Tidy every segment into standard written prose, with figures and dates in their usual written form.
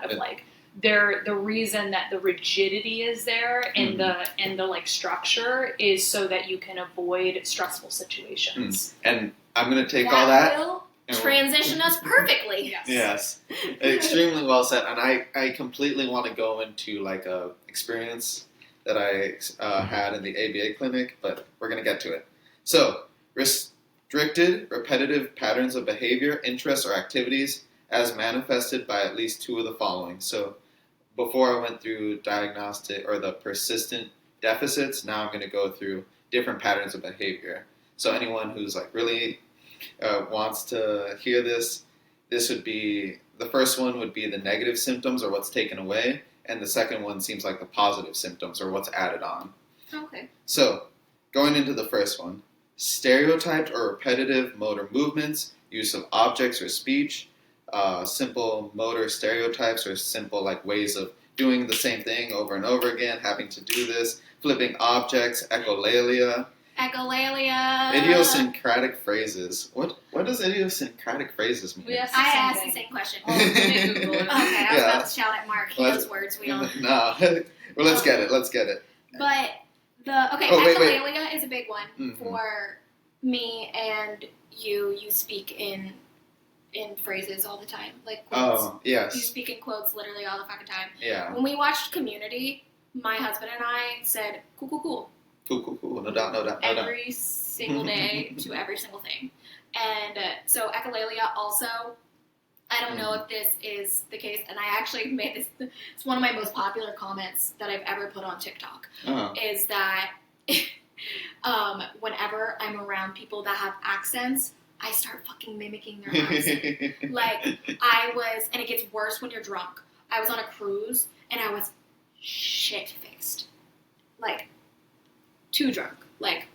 that of like the reason that the rigidity is there and the like structure is so that you can avoid stressful situations. And I'm going to take all that. Will transition us perfectly. Yes. Extremely well said. And I completely want to go into like a experience that I had in the ABA clinic, but we're going to get to it. So, restricted, repetitive patterns of behavior, interests, or activities as manifested by at least two of the following. So, before I went through diagnostic or the persistent deficits, now I'm going to go through different patterns of behavior. So anyone who's like really wants to hear this would be, the first one would be the negative symptoms or what's taken away, and the second one seems like the positive symptoms or what's added on. Okay. So, going into the first one, stereotyped or repetitive motor movements, use of objects or speech, simple motor stereotypes or simple like ways of doing the same thing over and over again, having to do this, flipping objects, echolalia. Idiosyncratic phrases. What does idiosyncratic phrases mean? I asked the same question. Okay, I was about to shout at Mark. He knows words we don't. No. Well, let's get it. But echolalia is a big one for me and you. You speak in phrases all the time, like quotes. Oh, yes. You speak in quotes literally all the fucking time. Yeah. When we watched Community, my husband and I said, cool. Cool. No doubt. Every single day to every single thing. And so echolalia also, I don't know if this is the case, and I actually made this, it's one of my most popular comments that I've ever put on TikTok, is that whenever I'm around people that have accents, I start fucking mimicking their accent. Like, and it gets worse when you're drunk. I was on a cruise, and I was shit-faced. Like, too drunk. Like,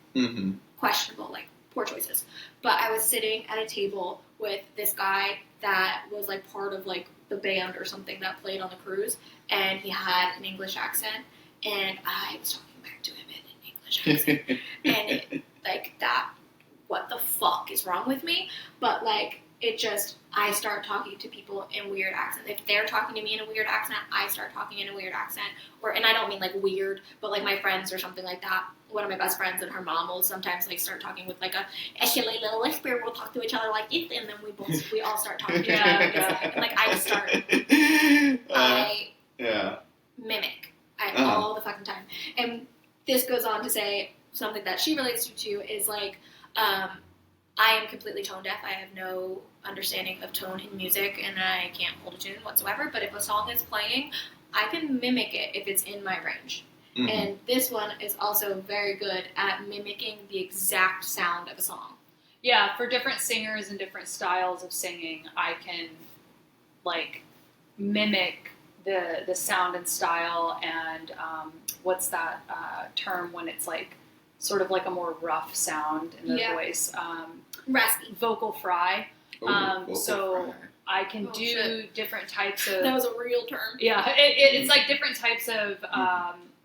questionable. Like, poor choices. But I was sitting at a table with this guy that was, like, part of, like, the band or something that played on the cruise, and he had an English accent, and I was talking back to him in an English accent. And, what the fuck is wrong with me? But, like, I start talking to people in weird accents. If they're talking to me in a weird accent, I start talking in a weird accent. And I don't mean, like, weird, but, like, my friends or something like that. One of my best friends and her mom will sometimes, like, start talking with, like, a eshele little whisper. We'll talk to each other like this, and then we all start talking to each other. And, like, I mimic all the fucking time. And this goes on to say something that she relates to is, like, I am completely tone deaf. I have no understanding of tone in music, and I can't hold a tune whatsoever. But if a song is playing, I can mimic it if it's in my range. And this one is also very good at mimicking the exact sound of a song. Yeah, for different singers and different styles of singing, I can, like, mimic the sound and style and what's that term when it's, like, sort of like a more rough sound in the voice. Raspy. Vocal fry. Vocal fry. I can do different types of... That was a real term. Yeah, it's like different types of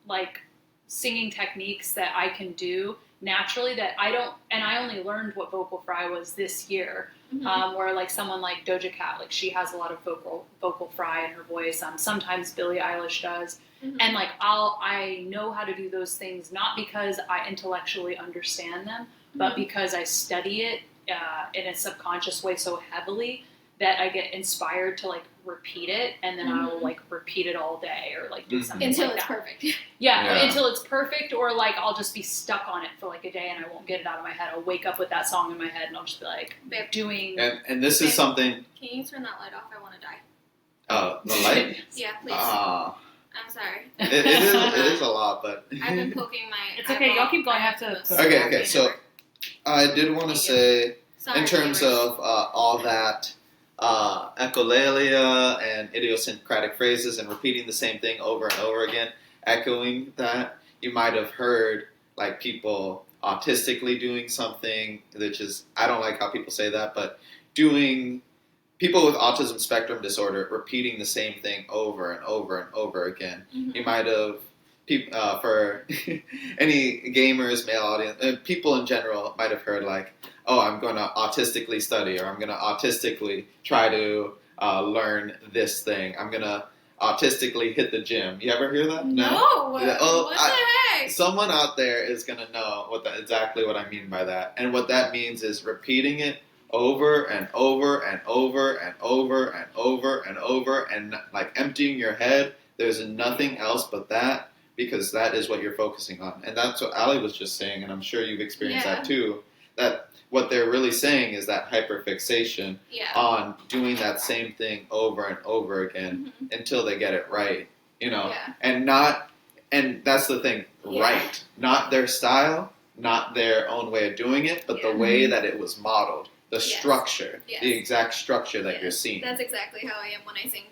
like singing techniques that I can do naturally that I don't... And I only learned what vocal fry was this year. Where like someone like Doja Cat, like she has a lot of vocal fry in her voice. Sometimes Billie Eilish does. And like I know how to do those things not because I intellectually understand them, but because I study it in a subconscious way so heavily that I get inspired to like repeat it, and then I will like repeat it all day or like do something until like it's that. perfect. Yeah, until it's perfect, or like I'll just be stuck on it for like a day and I won't get it out of my head. I'll wake up with that song in my head and I'll just be like doing. And this is something. Can you turn that light off? I want to die. Oh, the light. Yeah, please. I'm sorry. It is a lot, but I've been poking my. It's okay. Y'all keep going. I have to. Okay. So I did want to say, in terms of all that. Echolalia and idiosyncratic phrases and repeating the same thing over and over again, echoing that, you might have heard like people autistically doing something, which is, I don't like how people say that, but doing, people with autism spectrum disorder repeating the same thing over and over and over again. You might have, for any gamers, male audience, people in general might have heard like, oh, I'm going to autistically study, or I'm going to autistically try to learn this thing. I'm gonna autistically hit the gym. You ever hear that? No. Yeah, What the heck? Someone out there is gonna know exactly what I mean by that. And what that means is repeating it over and over and over and over and over and over and like emptying your head. There's nothing else but that, because that is what you're focusing on. And that's what Ali was just saying, and I'm sure you've experienced that too. That what they're really saying is that hyperfixation on doing that same thing over and over again until they get it right, you know. And that's the thing, right. Not their style, not their own way of doing it, but the way that it was modeled. The structure, the exact structure that you're seeing. That's exactly how I am when I sing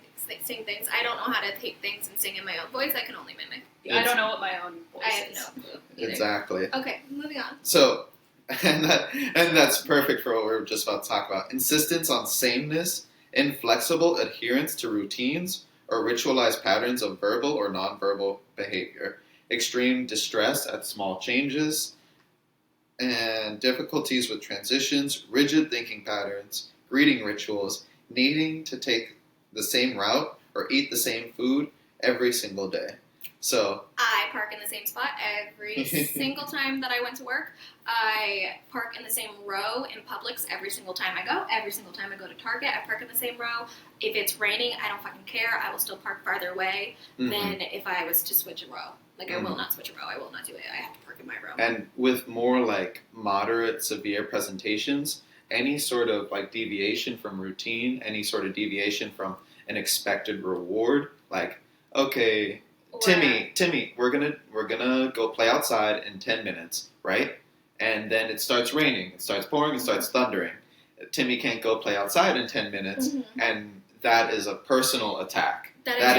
things. I don't know how to take things and sing in my own voice. I can only mimic. I don't know what my own voice is. I have no clue either. Exactly. Okay, moving on. So, and that's perfect for what we were just about to talk about. Insistence on sameness, inflexible adherence to routines, or ritualized patterns of verbal or nonverbal behavior. Extreme distress at small changes, and difficulties with transitions, rigid thinking patterns, greeting rituals, needing to take the same route or eat the same food every single day. So I park in the same spot every single time that I went to work. I park in the same row in Publix every single time I go. Every single time I go to Target, I park in the same row. If it's raining, I don't fucking care. I will still park farther away than if I was to switch a row. Like, I will not switch a row. I will not do it. I have to park in my row. And with more, like, moderate, severe presentations, any sort of, like, deviation from routine, any sort of deviation from an expected reward, like, okay, Timmy, we're gonna go play outside in 10 minutes, right? And then it starts raining, it starts pouring, it starts thundering. Timmy can't go play outside in 10 minutes, and that is a personal attack. That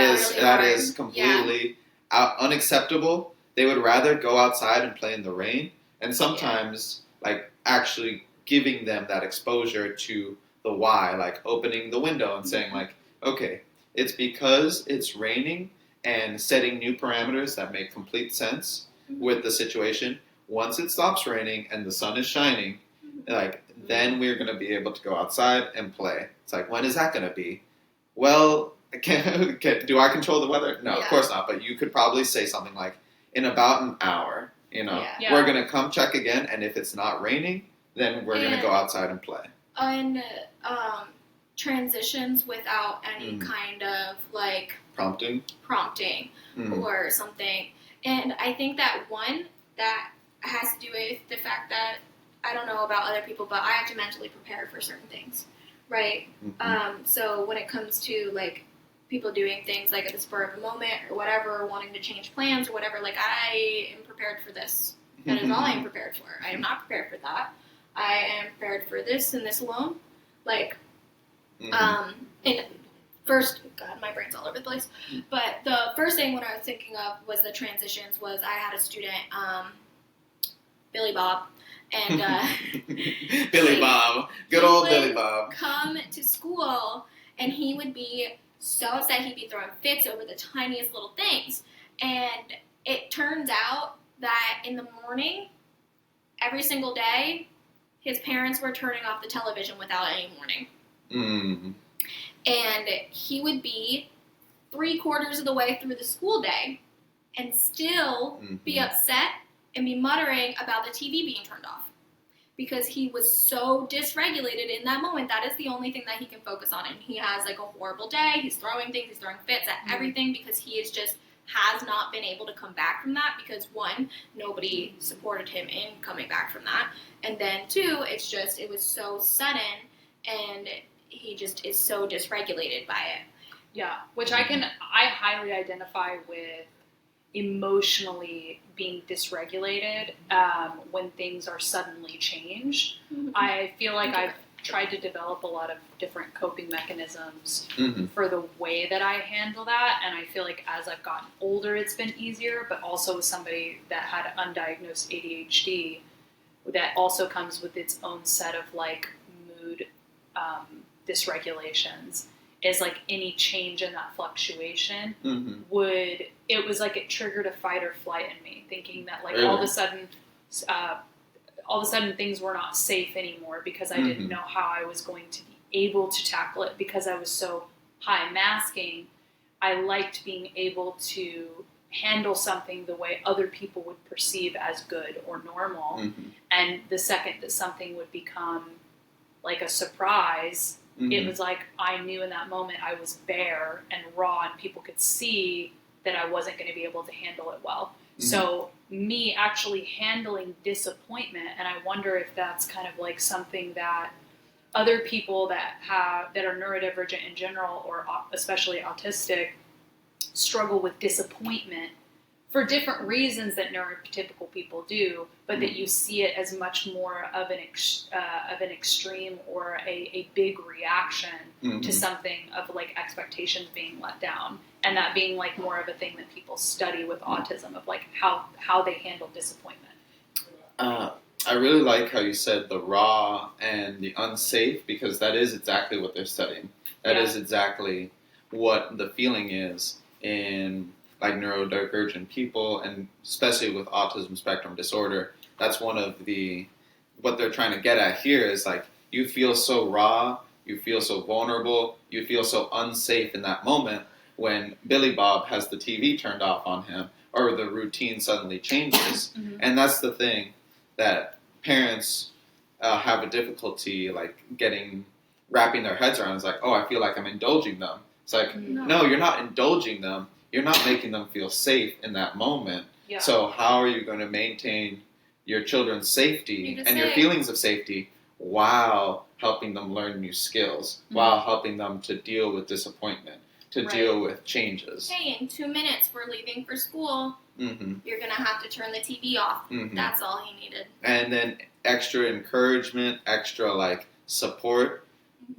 is completely unacceptable. They would rather go outside and play in the rain, and sometimes like actually giving them that exposure to the why, like opening the window and saying like, okay, it's because it's raining, and setting new parameters that make complete sense with the situation. Once it stops raining and the sun is shining, like then we're going to be able to go outside and play. It's like, when is that going to be? Well, do I control the weather? No, of course not. But you could probably say something like, in about an hour, you know, we're going to come check again. And if it's not raining, then we're going to go outside and play. And transitions without any kind of like prompting or something. And I think that one that has to do with the fact that I don't know about other people, but I have to mentally prepare for certain things, right? So when it comes to like people doing things like at the spur of a moment or whatever, wanting to change plans or whatever, like I am prepared for this. That is all I am prepared for. I am not prepared for that. I am prepared for this and this alone. Like, and first, God, my brain's all over the place. But the first thing when I was thinking of was the transitions was I had a student, Billy Bob, and Billy Bob, good old Billy Bob, come to school, and he would be so upset. He'd be throwing fits over the tiniest little things. And it turns out that in the morning, every single day, his parents were turning off the television without any warning. And he would be 3/4 of the way through the school day and still be upset and be muttering about the TV being turned off. Because he was so dysregulated in that moment. That is the only thing that he can focus on. And he has like a horrible day. He's throwing things. He's throwing fits at everything because he is just has not been able to come back from that because one, nobody supported him in coming back from that. And then two, it was so sudden and he just is so dysregulated by it. Yeah, which I highly identify with emotionally being dysregulated when things are suddenly changed. I feel like I've tried to develop a lot of different coping mechanisms for the way that I handle that, and I feel like as I've gotten older it's been easier, but also with somebody that had undiagnosed ADHD, that also comes with its own set of like mood dysregulations, is like any change in that fluctuation it was like it triggered a fight or flight in me, thinking that like all of a sudden things were not safe anymore because I didn't know how I was going to able to tackle it because I was so high masking. I liked being able to handle something the way other people would perceive as good or normal. Mm-hmm. And the second that something would become like a surprise, it was like I knew in that moment I was bare and raw and people could see that I wasn't going to be able to handle it well. So me actually handling disappointment, and I wonder if that's kind of like something that other people that are neurodivergent in general, or especially autistic, struggle with disappointment for different reasons that neurotypical people do, but that you see it as much more of an extreme or a big reaction to something of like expectations being let down, and that being like more of a thing that people study with autism of like how they handle disappointment. I really like how you said the raw and the unsafe, because that is exactly what they're studying. That is exactly what the feeling is in like neurodivergent people, and especially with autism spectrum disorder. That's one of what they're trying to get at here is like, you feel so raw, you feel so vulnerable, you feel so unsafe in that moment when Billy Bob has the TV turned off on him, or the routine suddenly changes. And that's the thing that parents have a difficulty like wrapping their heads around. It's like, oh, I feel like I'm indulging them. It's like, no, you're not indulging them. You're not making them feel safe in that moment. Yeah. So how are you going to maintain your children's safety and your feelings of safety while helping them learn new skills, while helping them to deal with disappointment, to deal with changes? Hey, in 2 minutes we're leaving for school. You're going to have to turn the TV off. That's all he needed. And then extra encouragement, extra like support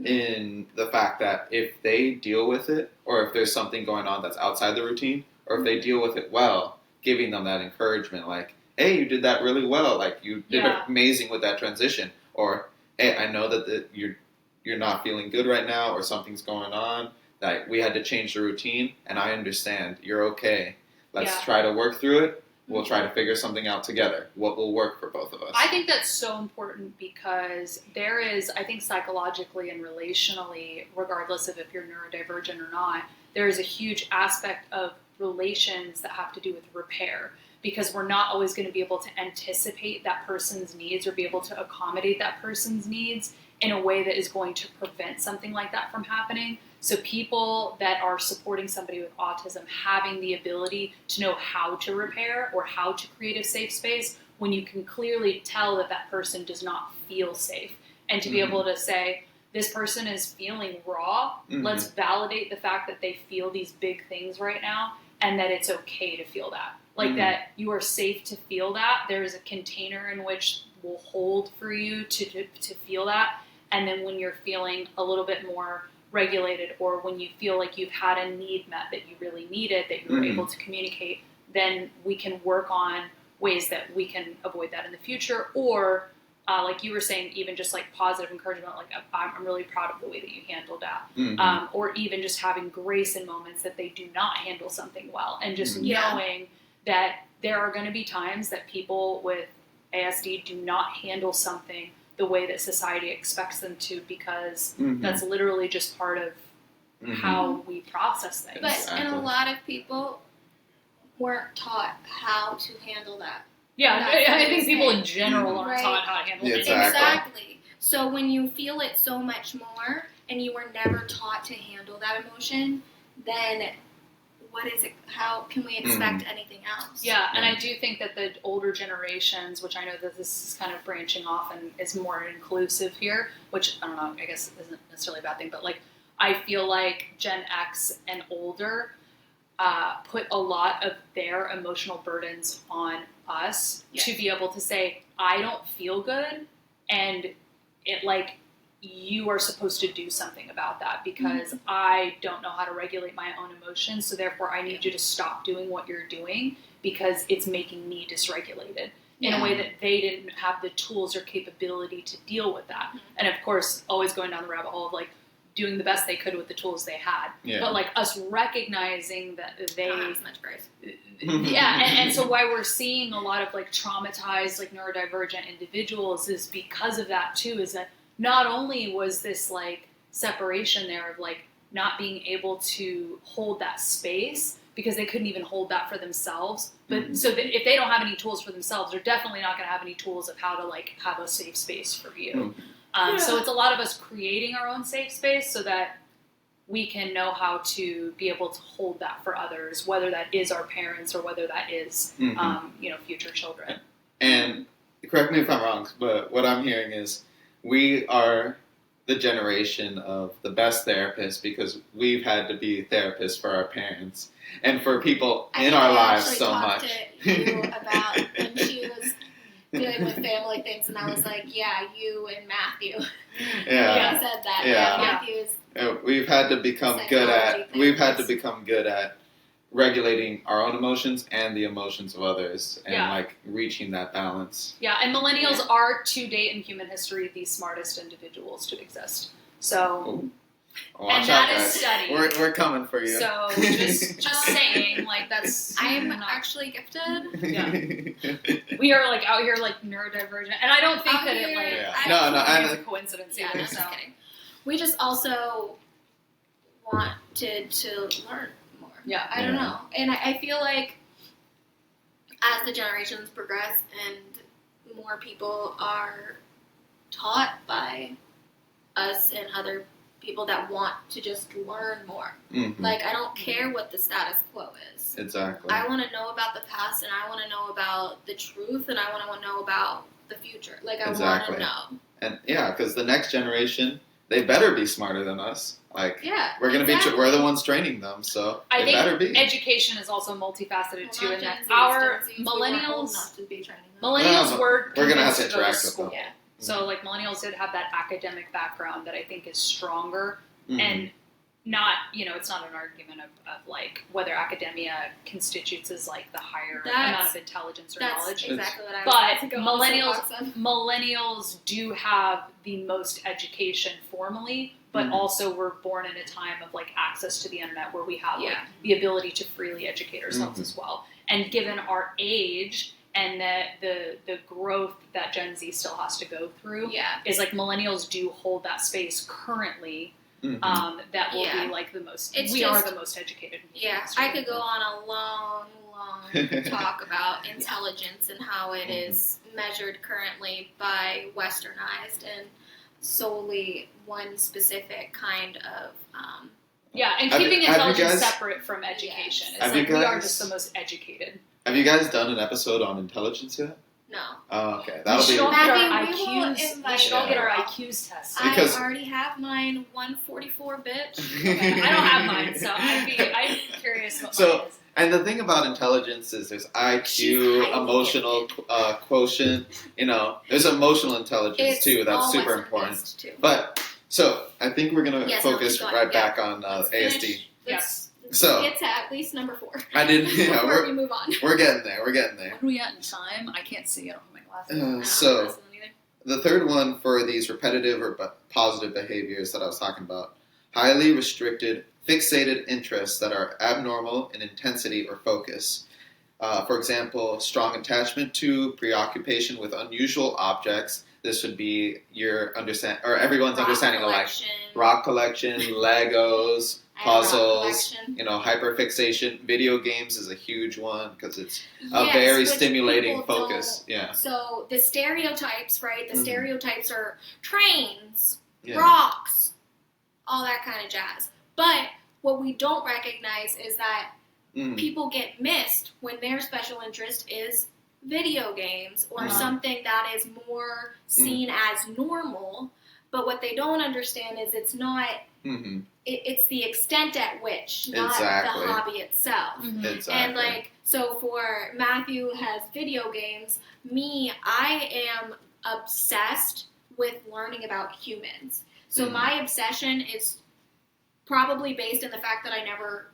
in the fact that if they deal with it, or if there's something going on that's outside the routine, or if they deal with it well, giving them that encouragement, like, hey, you did that really well, like you did amazing with that transition, or hey, I know that you're not feeling good right now, or something's going on, like we had to change the routine, and I understand, you're okay. Let's try to work through it. We'll try to figure something out together. What will work for both of us? I think that's so important because there is, I think psychologically and relationally, regardless of if you're neurodivergent or not, there is a huge aspect of relations that have to do with repair, because we're not always going to be able to anticipate that person's needs or be able to accommodate that person's needs in a way that is going to prevent something like that from happening. So people that are supporting somebody with autism having the ability to know how to repair or how to create a safe space when you can clearly tell that that person does not feel safe. And to be able to say, this person is feeling raw, let's validate the fact that they feel these big things right now and that it's okay to feel that. Like that you are safe to feel that. There is a container in which will hold for you to feel that. And then when you're feeling a little bit more regulated, or when you feel like you've had a need met that you really needed, that you were able to communicate, then we can work on ways that we can avoid that in the future. Or like you were saying, even just like positive encouragement, like I'm really proud of the way that you handled that. Or even just having grace in moments that they do not handle something well, and just knowing that there are going to be times that people with ASD do not handle something the way that society expects them to, because that's literally just part of how we process things. But and a lot of people weren't taught how to handle that. Yeah, I think people in general aren't taught how to handle it. Exactly. So when you feel it so much more, and you were never taught to handle that emotion, then what is it? How can we expect anything else? Yeah, and I do think that the older generations, which I know that this is kind of branching off and is more inclusive here, which I don't know, I guess isn't necessarily a bad thing, but like I feel like Gen X and older put a lot of their emotional burdens on us to be able to say, I don't feel good, and it like, you are supposed to do something about that because I don't know how to regulate my own emotions, so therefore I need you to stop doing what you're doing because it's making me dysregulated in a way that they didn't have the tools or capability to deal with that. And of course, always going down the rabbit hole of like doing the best they could with the tools they had. But like us recognizing that they... Don't have as much grace. And so why we're seeing a lot of like traumatized, like neurodivergent individuals is because of that too, is that not only was this like separation there of like not being able to hold that space because they couldn't even hold that for themselves. But so that if they don't have any tools for themselves, they're definitely not going to have any tools of how to like have a safe space for you. So it's a lot of us creating our own safe space so that we can know how to be able to hold that for others, whether that is our parents or whether that is, future children. And correct me if I'm wrong, but what I'm hearing is we are the generation of the best therapists because we've had to be therapists for our parents and for people in our lives so much. I talked to you about when she was dealing with family things, and I was like, yeah, you and Matthew. Yeah. I said that. Yeah. Matthew's We've had to become good at regulating our own emotions and the emotions of others and like reaching that balance. Yeah, and millennials are to date in human history the smartest individuals to exist. So Watch and out, that is guys. studied. We're coming for you. So just saying, like that's I'm actually gifted. Yeah. We are like out here like neurodivergent, and I don't think that it like it's a coincidence Yeah, either. no, So just kidding. We just also wanted to learn more. Yeah. I don't know. And I feel like as the generations progress and more people are taught by us and other people that want to just learn more. Like, I don't care what the status quo is. Exactly. I want to know about the past, and I want to know about the truth, and I want to know about the future. Like, I want to know. And because the next generation, they better be smarter than us. Like, we're gonna be, we're the ones training them, so I they better be. Education is also multifaceted too, in that Gen Zs, our Gen Zs, millennials, to be training them. millennials we're gonna have to interact with them. Yeah. So like millennials did have that academic background that I think is stronger and not, it's not an argument of like whether academia constitutes as like the higher amount of intelligence or knowledge. That's exactly what I was But about to go millennials do have the most education formally, but also we're born in a time of like access to the internet where we have like the ability to freely educate ourselves as well. And given our age and the growth that Gen Z still has to go through, is like millennials do hold that space currently. That will be like the most. We are the most educated. I could go on a long talk about intelligence and how it is measured currently by westernized and solely one specific kind of. And keeping intelligence separate from education. It's like we are just the most educated. Have you guys done an episode on intelligence yet? No. Oh, okay. We should all get our Matthew, IQs. We should all get our IQs tested. Because I already have mine 144, bitch. Okay, I don't have mine, so I'm curious what mine is. And the thing about intelligence is there's IQ, emotional quotient. There's emotional intelligence too. That's super important. Too. But so I think we're gonna focus back on ASD. Yes. So get to at least number 4. I didn't. Before we move on. We're getting there. We're getting there. What are we at in time? I can't see. I don't have my glasses. So the third one for these repetitive or positive behaviors that I was talking about: highly restricted, fixated interests that are abnormal in intensity or focus. For example, strong attachment to, preoccupation with unusual objects. This would be everyone's understanding of like rock collection, Legos, puzzles, hyperfixation. Video games is a huge one because it's a very stimulating focus. So the stereotypes, right? The stereotypes are trains, rocks, all that kind of jazz. But what we don't recognize is that people get missed when their special interest is video games or something that is more seen as normal. But what they don't understand is it's not... It's the extent at which, not the hobby itself. Exactly. And like, so for Matthew has video games, I am obsessed with learning about humans. So my obsession is probably based in the fact that I never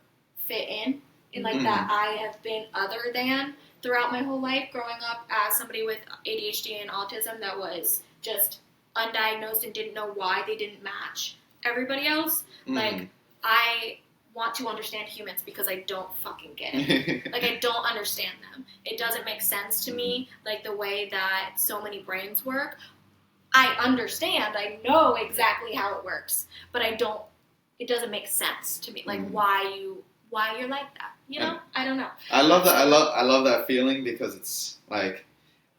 fit in like that I have been other than throughout my whole life, growing up as somebody with ADHD and autism that was just undiagnosed and didn't know why they didn't match everybody else. Like, I want to understand humans because I don't fucking get it. Like, I don't understand them. It doesn't make sense to me, like, the way that so many brains work. I understand. I know exactly how it works, but it doesn't make sense to me. Like why you're like that. You know? I don't know. I love that. I love that feeling because it's like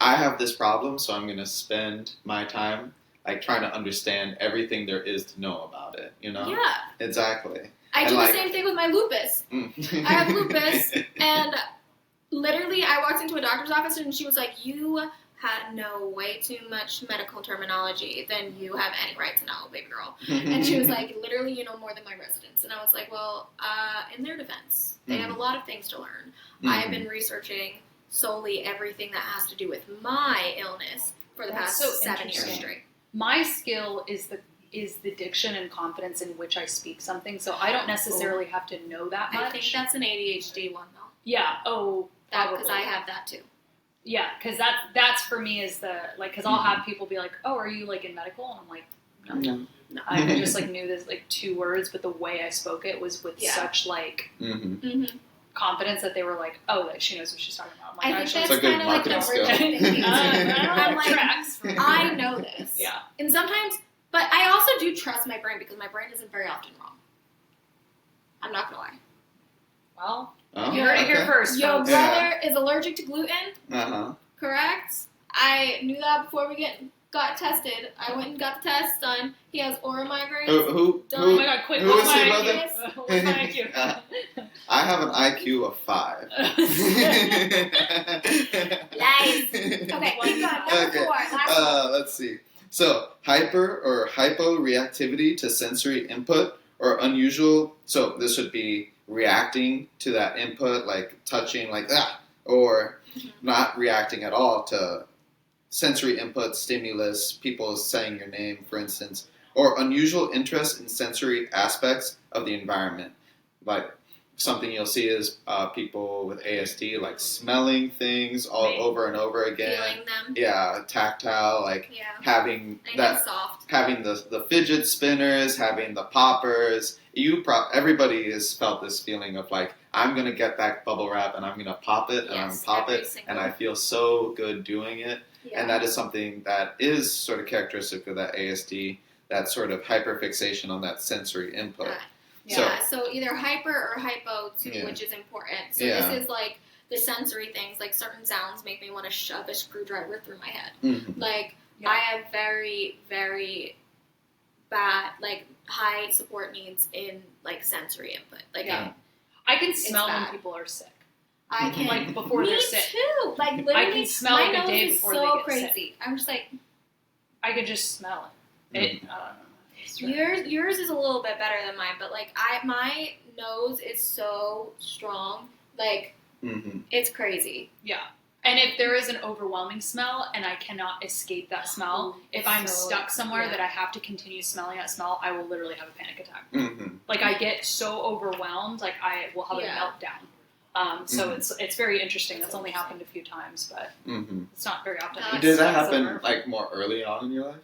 I have this problem, so I'm gonna spend my time like trying to understand everything there is to know about it. You know? Yeah. Exactly. I do the same thing with my lupus. I have lupus, and literally I walked into a doctor's office and she was like, "You know way too much medical terminology than you have any right to know, baby girl." And she was like, "Literally, you know more than my residents." And I was like, "Well, in their defense, they have a lot of things to learn. I have been researching solely everything that has to do with my illness for the past 7 years straight." My skill is the diction and confidence in which I speak something, so I don't necessarily have to know that much. I think that's an ADHD one, though. Yeah. Oh, because I have that too. Yeah, because that's for me is the like because I'll have people be like, "Oh, are you like in medical?" And I'm like, "No." I just like knew this like 2 words, but the way I spoke it was with such like confidence that they were like, "Oh, that she knows what she's talking about." I'm like, I think that's kind of like the marketing thing. I'm like, I know this. Yeah. And sometimes, but I also do trust my brain because my brain isn't very often wrong. I'm not gonna lie. Well, you heard it here first. Your brother is allergic to gluten. Uh-huh. Correct. I knew that before we got tested. I went and got the test done. He has aura migraines. Who? Oh my god, quick! Who What's is my your IQ? What's my IQ? I have an IQ of 5. Nice. Okay, keep going. Number 4. Last one. Let's see. So, hyper or hyporeactivity to sensory input or unusual. So, this would be reacting to that input, like touching, like that, or not reacting at all to sensory input, stimulus, people saying your name, for instance, or unusual interest in sensory aspects of the environment. Like something you'll see is people with ASD like smelling things all over and over again. Feeling them. Yeah, tactile, like having soft. having the fidget spinners, having the poppers. Everybody has felt this feeling of like, I'm gonna get that bubble wrap and I'm gonna pop it and I'm gonna pop it and I feel so good doing it. Yeah. And that is something that is sort of characteristic of that ASD, that sort of hyperfixation on that sensory input. Yeah, so either hyper or hypo too, which is important. So this is like the sensory things, like certain sounds make me want to shove a screwdriver through my head. Like I have very, very bad, like high support needs in like sensory input. Like I can smell when people are sick. I can, like before they're sick. Me too. Like literally, I can smell my it the nose day is before so they get crazy. sick. I'm just like, I could just smell it. Yours is a little bit better than mine, but like my nose is so strong, like it's crazy. Yeah. And if there is an overwhelming smell and I cannot escape that smell, if I'm stuck somewhere that I have to continue smelling that smell, I will literally have a panic attack. Like I get so overwhelmed, like I will have a meltdown. So it's very interesting. That's only happened a few times, but it's not very often. Did that happen like more early on in your life?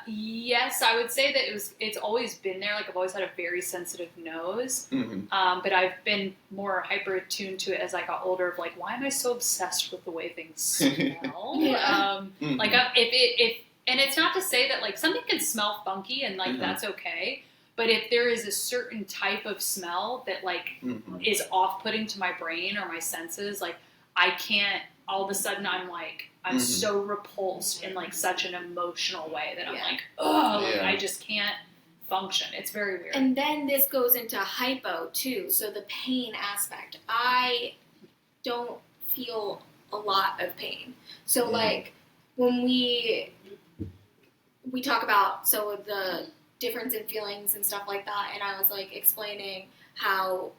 Yes, I would say that it's always been there. Like I've always had a very sensitive nose. But I've been more hyper attuned to it as I got older of like, why am I so obsessed with the way things smell? Like if and it's not to say that like something can smell funky and like that's okay. But if there is a certain type of smell that like is off-putting to my brain or my senses, like I can't, all of a sudden I'm so repulsed in like such an emotional way that I'm like, oh, like, I just can't function. It's very weird. And then this goes into hypo too. So the pain aspect. I don't feel a lot of pain. So like when we talk about the difference in feelings and stuff like that, and I was like explaining how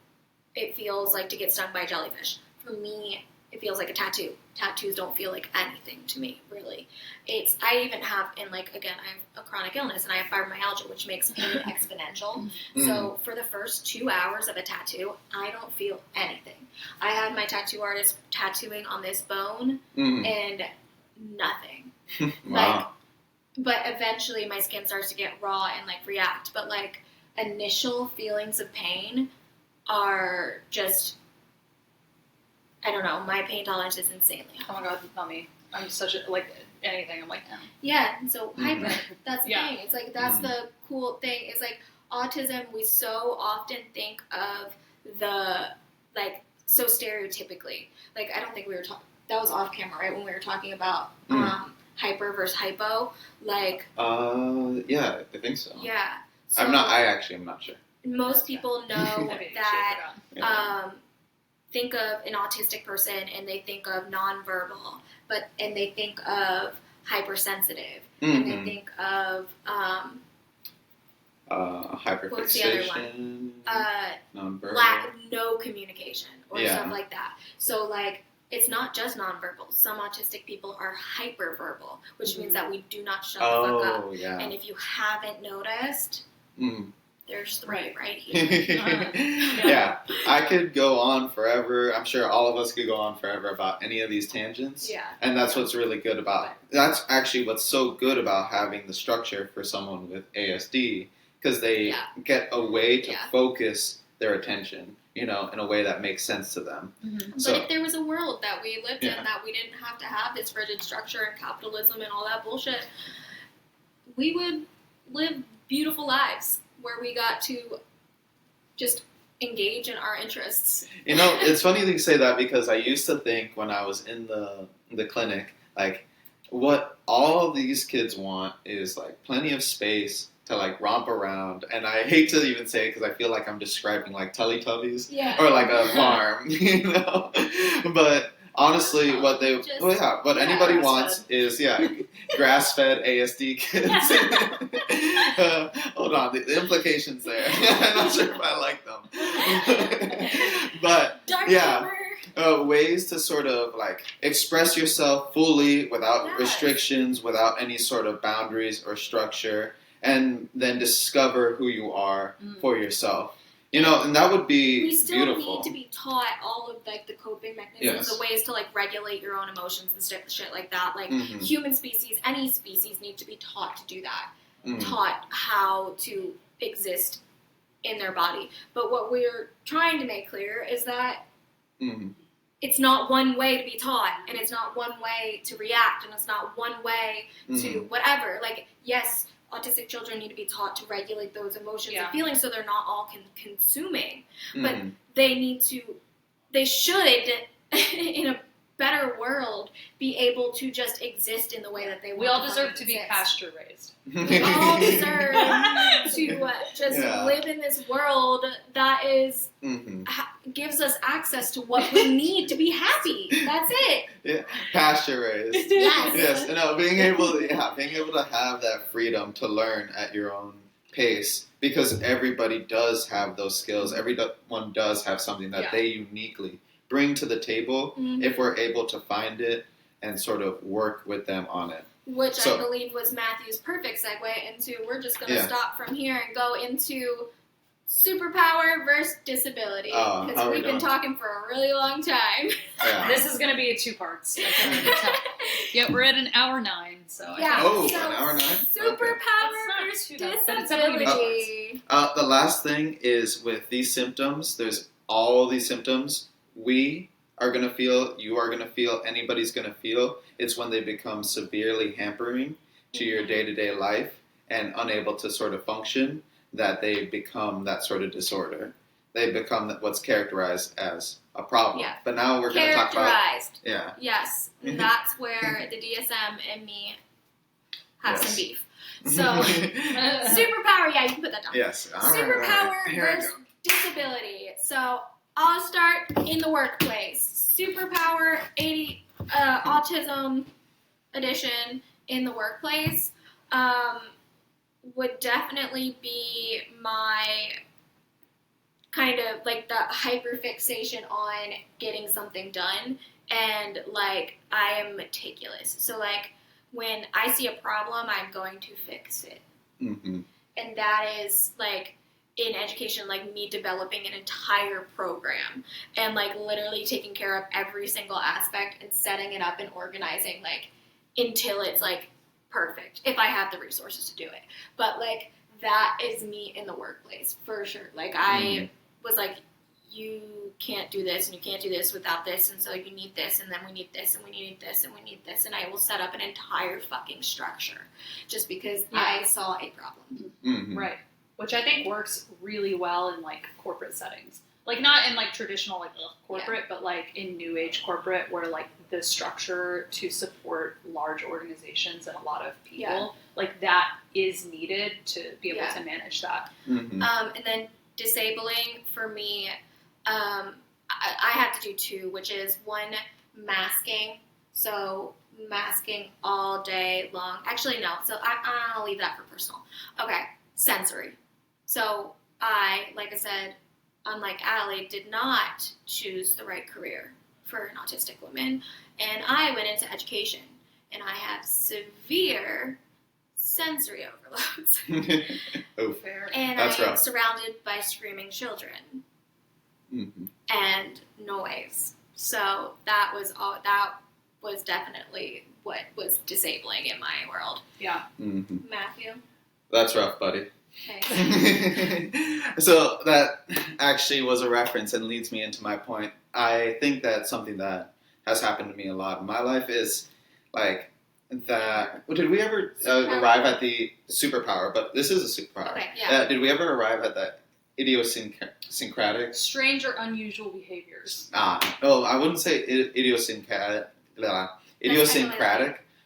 it feels like to get stung by a jellyfish. For me, it feels like a tattoo. Tattoos don't feel like anything to me, really. I even have, and like, again, I have a chronic illness and I have fibromyalgia, which makes pain exponential. So for the first 2 hours of a tattoo, I don't feel anything. I had my tattoo artist tattooing on this bone and nothing. Wow. But eventually my skin starts to get raw and like react. But like initial feelings of pain are just, I don't know, my pain tolerance is insanely high. Oh my god, not me. I'm such a, like, anything. I'm like, no. Yeah, and so hyper. That's the Yeah. thing. It's like that's the cool thing. It's like autism. We so often think of the like so stereotypically. Like I don't think we were talking. That was off camera, right? When we were talking about hyper versus hypo. Like. Yeah, I think so. Yeah. So I'm not sure. Most people know Maybe that. shake it up. Think of an autistic person and they think of nonverbal, and they think of hypersensitive, and they think of hyperfixation, nonverbal, no communication or stuff like that. So like it's not just nonverbal. Some autistic people are hyperverbal, which means that we do not shut the fuck up. Yeah. And if you haven't noticed, there's three right here. Yeah, I could go on forever. I'm sure all of us could go on forever about any of these tangents. Yeah. And that's what's really good about, that's actually what's so good about having the structure for someone with ASD, because they get a way to focus their attention, in a way that makes sense to them. Mm-hmm. So, but if there was a world that we lived in that we didn't have to have this rigid structure and capitalism and all that bullshit, we would live beautiful lives where we got to just engage in our interests. It's funny that you say that, because I used to think when I was in the clinic, like, what all of these kids want is, like, plenty of space to, like, romp around. And I hate to even say it because I feel like I'm describing, like, Teletubbies or, like, a farm, But honestly, what anybody wants is, grass-fed ASD kids. Hold on, the implications there. I'm not sure if I like them. But, ways to sort of, like, express yourself fully without restrictions, without any sort of boundaries or structure, and then discover who you are for yourself. And that would be we still beautiful. need to be taught all of like the coping mechanisms, the ways to like regulate your own emotions and shit like that. Like human species, any species need to be taught to do that. Taught how to exist in their body. But what we're trying to make clear is that it's not one way to be taught, and it's not one way to react, and it's not one way to whatever. Like, yes, autistic children need to be taught to regulate those emotions and feelings so they're not all consuming. But they should, in a better world, be able to just exist in the way that they want. We all deserve to be pasture raised. We all deserve to just live in this world that is gives us access to what we need to be happy. That's it. Yeah, pasture raised. Yes. Being able to have that freedom to learn at your own pace, because everybody does have those skills. Everyone does have something that they uniquely bring to the table if we're able to find it and sort of work with them on it. Which I believe was Matthew's perfect segue into, we're just going to stop from here and go into superpower versus disability. Because we've been talking for a really long time. Yeah. This is going to be 2 parts. We're at an hour 9. So an hour 9? Superpower versus disability. The last thing is, with these symptoms, there's all these symptoms we are going to feel, you are going to feel, anybody's going to feel. It's when they become severely hampering to your day-to-day life and unable to sort of function, that they become that sort of disorder. They become what's characterized as a problem. Yeah. But now we're going to talk about... Yes. And that's where the DSM and me have some beef. So, superpower, you can put that down. Yes. Superpower versus disability. So, I'll start in the workplace. Superpower Autism edition in the workplace would definitely be my kind of like the hyperfixation on getting something done, and like I am meticulous. So like when I see a problem, I'm going to fix it. And that is like in education, like me developing an entire program and like literally taking care of every single aspect and setting it up and organizing like until it's like perfect, if I have the resources to do it. But like that is me in the workplace for sure. Like I was like, you can't do this and you can't do this without this, and so you need this, and then we need this, and we need this, and we need this, and I will set up an entire fucking structure just because I saw a problem. Mm-hmm. Right. Which I think works really well in like corporate settings. Like not in like traditional like corporate, but like in new age corporate where like the structure to support large organizations and a lot of people, like that is needed to be able to manage that. Mm-hmm. And then disabling for me, I have to do two, which is one, masking. So masking all day long. Actually, no. So I'll leave that for personal. Okay, sensory. So like I said, unlike Allie, did not choose the right career for an autistic woman, and I went into education, and I have severe sensory overloads. Oh, fair. And That's I'm rough. surrounded by screaming children and noise. So that was definitely what was disabling in my world. Yeah. Mm-hmm. Matthew? That's rough, buddy. Thanks. So that actually was a reference and leads me into my point. I think that something that has happened to me a lot in my life is like that. Well, did we ever arrive at the superpower? But this is a superpower. Okay, yeah. Did we ever arrive at that idiosyncratic? Strange or unusual behaviors. I wouldn't say idiosyncratic,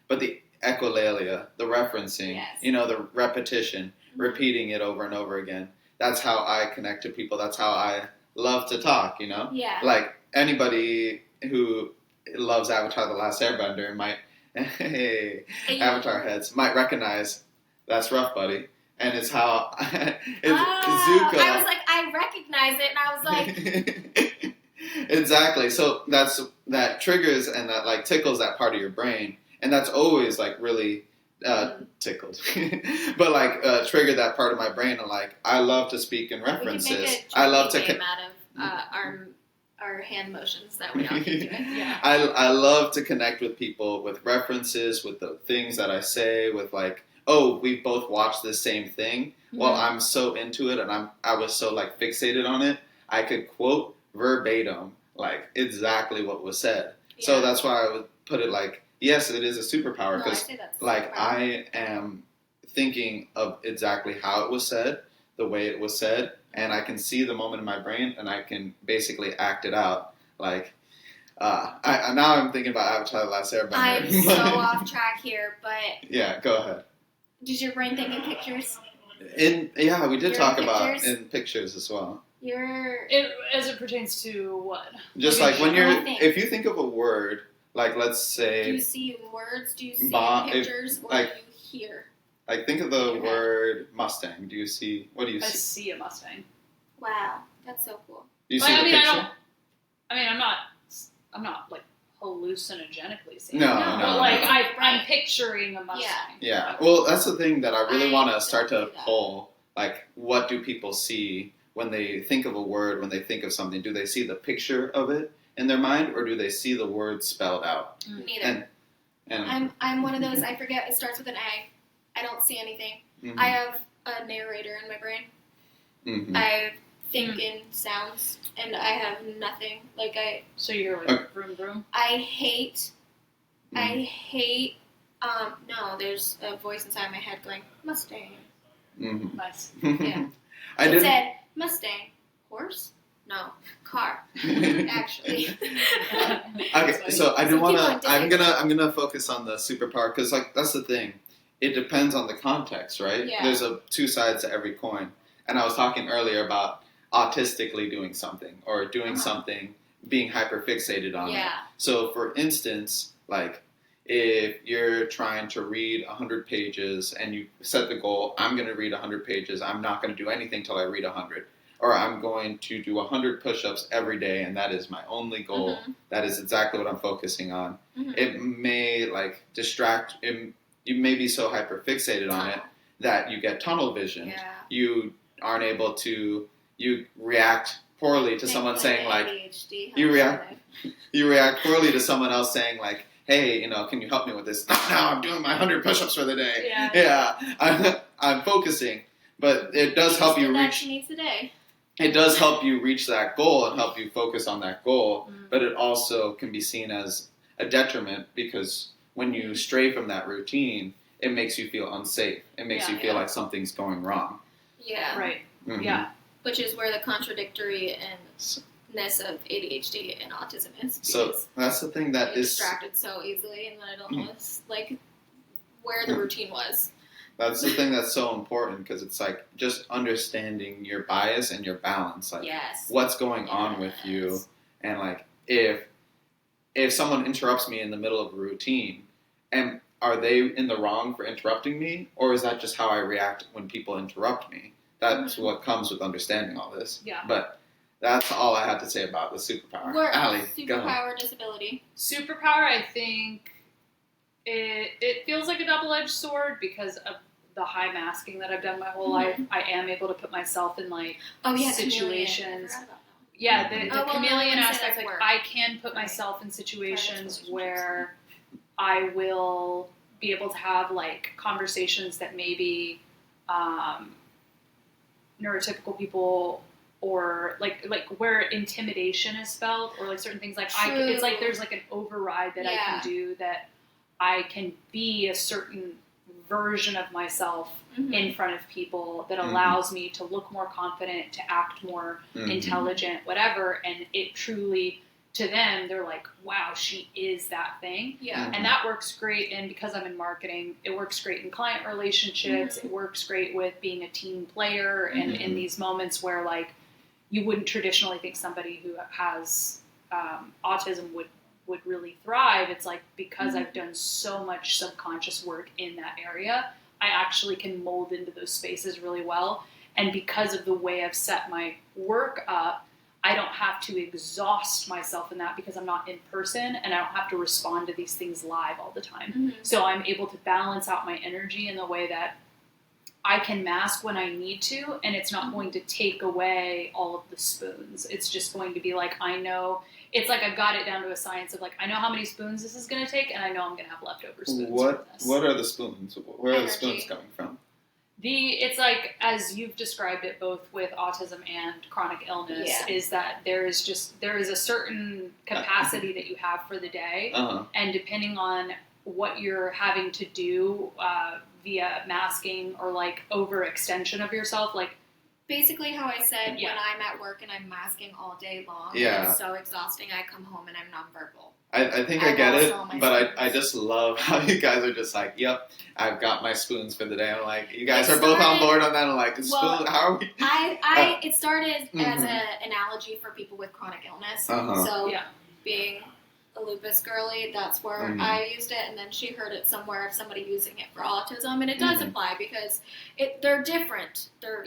but the echolalia, the referencing, Yes. the repetition, repeating it over and over again. That's how I connect to people. That's how I love to talk, Yeah. Like anybody who loves Avatar The Last Airbender might, Avatar heads, might recognize that's rough, buddy. And it's how, Zuko. I was like, I recognize it, and I was like... Exactly. So that triggers and that like tickles that part of your brain. And that's always like really tickled, but like triggered that part of my brain. And like I love to speak in references. We can make I love to game out of our hand motions that we all keep doing. Yeah. I love to connect with people with references, with the things that I say, with like, oh, we both watched the same thing. Mm-hmm. Well, I'm so into it, and I was so like fixated on it. I could quote verbatim like exactly what was said. Yeah. So that's why I would put it like, yes, it is a superpower because I am thinking of exactly how it was said, the way it was said, and I can see the moment in my brain, and I can basically act it out. Like, now I'm thinking about Avatar: The Last Airbender. I'm so off track here, but yeah, go ahead. Does your brain think in pictures? We did You're talk in about pictures? in pictures as well. As it pertains to what? Just Like like when anything. if you think of a word, like let's say, Do you see in words? Do you see Ba- in pictures? Or like- do you hear? like think of the Okay. word Mustang. What do you I see? see a Mustang. Wow, that's so cool. Do you Like, see the I mean, picture? I'm not like hallucinogenically seeing No, it. no, But like no. I'm picturing a Mustang. Yeah, well, that's the thing that I really I want to start don't to do that. pull. Like, what do people see when they think of a word, when they think of something? Do they see the picture of it in their mind, or do they see the word spelled out? Neither. And I'm one of those. I forget. It starts with an A. I don't see anything. mhm, I have a narrator in my brain. mhm. I think in sounds, and I have nothing. Like So you're like Okay. vroom vroom. I hate. Mm-hmm. I hate. No, there's a voice inside my head going Mustang. Mhm. Nice. Yeah. I It didn't. said Mustang. Horse? No, car. Actually. Okay, so I do So want keep to. on I'm gonna focus on the superpower because like that's the thing. It depends on the context, right? Yeah. There's two sides to every coin. And I was talking earlier about autistically doing something or doing something, being hyper fixated on it. Yeah. So, for instance, like if you're trying to read 100 pages and you set the goal, I'm going to read 100 pages. I'm not going to do anything till I read 100. Or I'm going to do 100 push-ups every day, and that is my only goal. Mhm. That is exactly what I'm focusing on. Mhm. It may like distract. You may be so hyper fixated on it that you get tunnel vision. Yeah. You aren't able to. You react poorly to someone saying like. ADHD you helps react- with You react poorly to someone else saying like, "Hey, can you help me with this?" No, I'm doing my 100 push-ups for the day. Yeah. Yeah, I'm focusing, but it does it. help you That reach. she needs today. it does help you reach that goal and help you focus on that goal, Mm-hmm. but it also can be seen as a detriment because when you stray from that routine, it makes you feel unsafe. It makes you feel like something's going wrong. Yeah. Right. Mm-hmm. Yeah. Which is where the contradictoriness of ADHD and autism is. So that's the thing that I get is distracted so easily, and then I don't know like where the routine was. That's the thing that's so important because it's like just understanding your bias and your balance, like what's going on with you, and like if someone interrupts me in the middle of a routine, and are they in the wrong for interrupting me, or is that just how I react when people interrupt me? That's what comes with understanding all this. Yeah. But that's all I had to say about the superpower. Allie, go ahead. Superpower disability. Superpower, I think it feels like a double-edged sword because of the high masking that I've done my whole life. I am able to put myself in like situations. Yeah, the chameleon aspect. Like I can put myself in situations where I will be able to have like conversations that maybe neurotypical people or like where intimidation is felt or like certain things like it's like there's like an override that I can do that I can be a certain version of myself in front of people that allows me to look more confident, to act more intelligent, whatever, and it truly to them they're like, wow, she is that thing. And that works great, and because I'm in marketing, it works great in client relationships. It works great with being a team player and in these moments where like you wouldn't traditionally think somebody who has autism would really thrive. It's like because I've done so much subconscious work in that area, I actually can mold into those spaces really well. And because of the way I've set my work up, I don't have to exhaust myself in that because I'm not in person and I don't have to respond to these things live all the time. So I'm able to balance out my energy in the way that I can mask when I need to, and it's not going to take away all of the spoons. It's just going to be like, I know, it's like I've got it down to a science of like, I know how many spoons this is going to take, and I know I'm going to have leftover spoons from this. What are the spoons? Where are the spoons coming from? It's like, as you've described it, both with autism and chronic illness, is that there is a certain capacity that you have for the day, and depending on what you're having to do via masking or like overextension of yourself, like basically how I said when I'm at work and I'm masking all day long, and it's so exhausting. I come home and I'm nonverbal. I think I get it, but I just love how you guys are just like, yep, I've got my spoons for the day. I'm like, you guys are both on board on that. I'm like, spoon, how are we? It started as an analogy for people with chronic illness. So being a lupus girly, that's where I used it, and then she heard it somewhere of somebody using it for autism, and it does apply because they're different. They're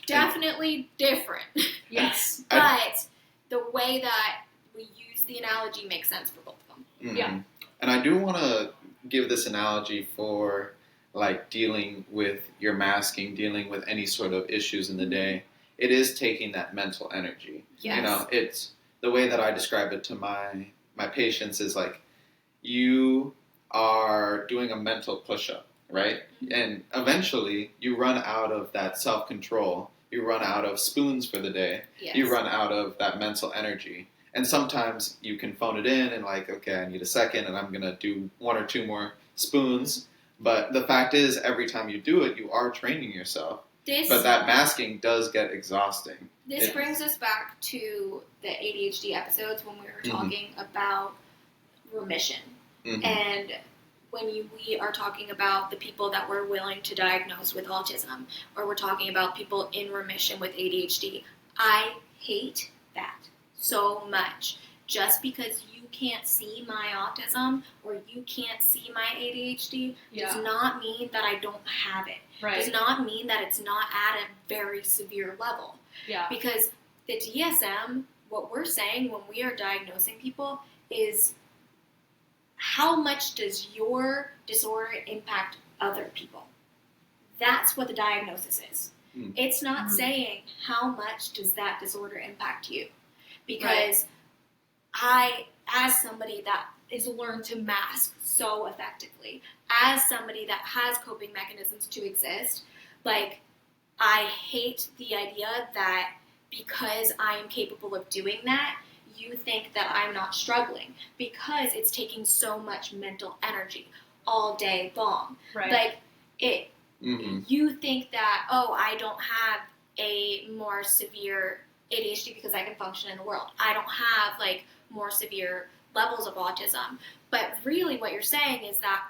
definitely different. Yes. But the way that we use the analogy makes sense for both of them. And I do want to give this analogy for like dealing with your masking, dealing with any sort of issues in the day. It is taking that mental energy. You know, it's the way that I describe it to my patients is like you are doing a mental push-up, right? And eventually you run out of that self-control. You run out of spoons for the day. You run out of that mental energy. And sometimes you can phone it in and like, okay, I need a second and I'm going to do one or two more spoons. But the fact is, every time you do it, you are training yourself. But that masking does get exhausting. This brings us back to the ADHD episodes when we were talking about remission. And when we are talking about the people that we're willing to diagnose with autism, or we're talking about people in remission with ADHD, I hate that so much. Just because you can't see my autism or you can't see my ADHD does not mean that I don't have it. Does not mean that it's not at a very severe level. Because the DSM, what we're saying when we are diagnosing people is how much does your disorder impact other people? That's what the diagnosis is. It's not saying how much does that disorder impact you. Because I, as somebody that is learned to mask so effectively, as somebody that has coping mechanisms to exist, like, I hate the idea that because I am capable of doing that, you think that I'm not struggling because it's taking so much mental energy all day long. Right. Like, you think that, oh, I don't have a more severe ADHD because I can function in the world. I don't have, like, more severe levels of autism. But really what you're saying is that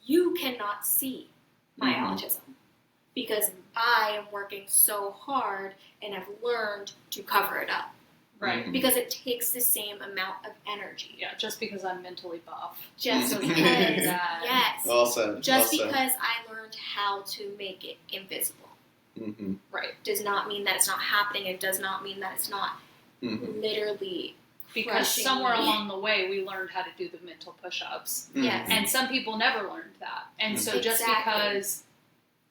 you cannot see my autism because I am working so hard and have learned to cover it up. Right. Because it takes the same amount of energy. Yeah, just because I'm mentally buff. Just because, yes. Well said. Just because I learned how to make it invisible. Right. Does not mean that it's not happening. It does not mean that it's not literally because somewhere along the way we learned how to do the mental push-ups. Yes. And some people never learned that. And so just because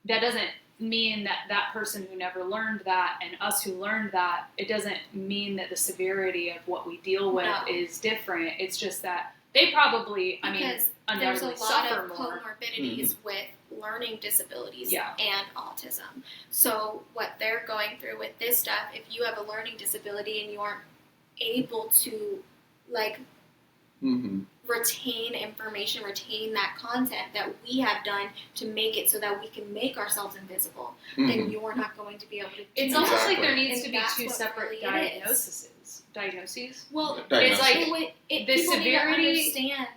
that doesn't mean that that person who never learned that and us who learned that, it doesn't mean that the severity of what we deal with is different. It's just that they probably, undoubtedly there's a lot suffer of more. comorbidities with learning disabilities Yeah. and autism. So what they're going through with this stuff, if you have a learning disability and you aren't able to, like, retain information, retain that content that we have done to make it so that we can make ourselves invisible, then you're not going to be able to do It's that. almost like there needs And to be that's two what separate really diagnoses. Well, it's like the the people severity. need to understand